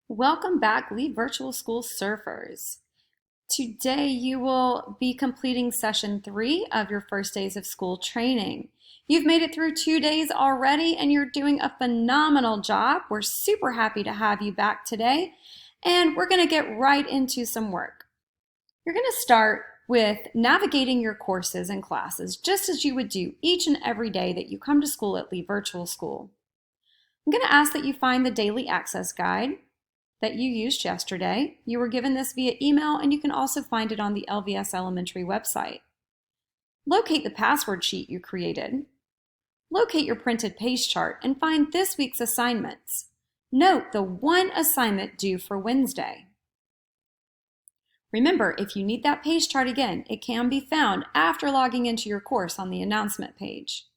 Welcome back, Lee Virtual School Surfers. Today you will be completing session 3 of your first days of school training. You've made it through 2 days already and you're doing a phenomenal job. We're super happy to have you back today, and we're going to get right into some work. You're going to start with navigating your courses and classes just as you would do each and every day that you come to school at Lee Virtual School. I'm going to ask that you find the daily access guide that you used yesterday. You were given this via email, and you can also find it on the LVS Elementary website. Locate the password sheet you created. Locate your printed page chart and find this week's assignments. Note the one assignment due for Wednesday. Remember, if you need that page chart again, it can be found after logging into your course on the announcement page.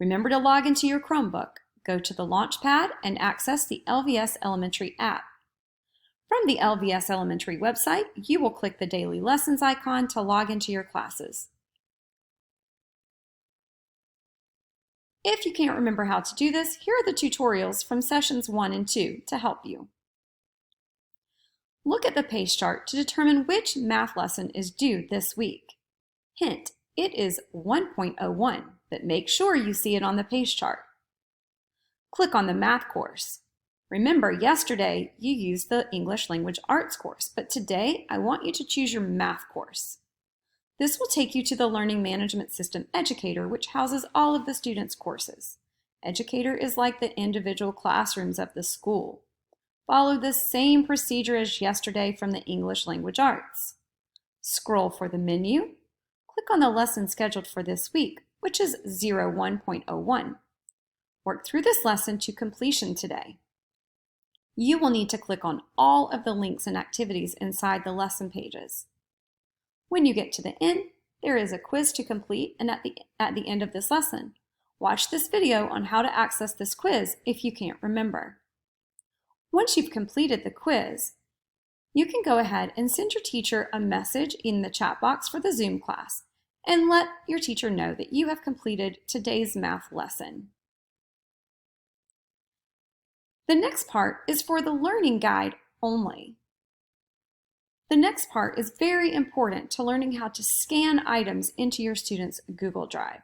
Remember to log into your Chromebook. Go to the Launchpad and access the LVS Elementary app. From the LVS Elementary website, you will click the Daily Lessons icon to log into your classes. If you can't remember how to do this, here are the tutorials from sessions 1 and 2 to help you. Look at the page chart to determine which math lesson is due this week. Hint, it is 1.01, but make sure you see it on the page chart. Click on the math course. Remember, yesterday you used the English Language Arts course, but today I want you to choose your math course. This will take you to the Learning Management System Educator, which houses all of the students' courses. Educator is like the individual classrooms of the school. Follow the same procedure as yesterday from the English Language Arts. Scroll for the menu. Click on the lesson scheduled for this week, which is 01.01. Work through this lesson to completion today. You will need to click on all of the links and activities inside the lesson pages. When you get to the end, there is a quiz to complete, and at the end of this lesson, watch this video on how to access this quiz if you can't remember. Once you've completed the quiz, you can go ahead and send your teacher a message in the chat box for the Zoom class and let your teacher know that you have completed today's math lesson. The next part is for the learning guide only. The next part is very important to learning how to scan items into your students' Google Drive.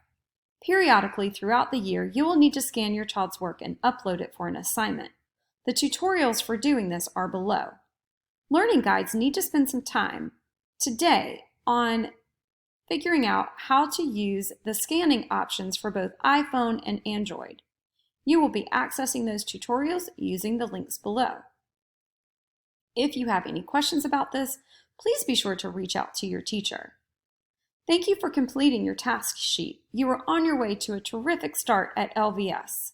Periodically throughout the year, you will need to scan your child's work and upload it for an assignment. The tutorials for doing this are below. Learning guides need to spend some time today on figuring out how to use the scanning options for both iPhone and Android. You will be accessing those tutorials using the links below. If you have any questions about this, please be sure to reach out to your teacher. Thank you for completing your task sheet. You are on your way to a terrific start at LVS.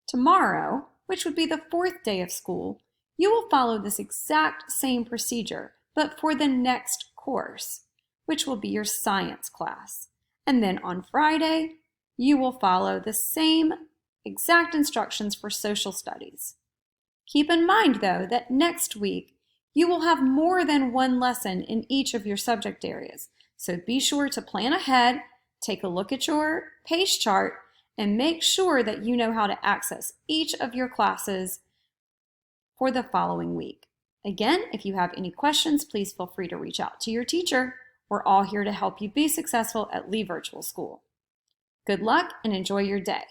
Tomorrow, which would be the 4th day of school, you will follow this exact same procedure, but for the next course, which will be your science class. And then on Friday, you will follow the same exact instructions for social studies. Keep in mind, though, that next week you will have more than one lesson in each of your subject areas. So be sure to plan ahead, take a look at your page chart, and make sure that you know how to access each of your classes for the following week. Again, if you have any questions, please feel free to reach out to your teacher. We're all here to help you be successful at Lee Virtual School. Good luck and enjoy your day.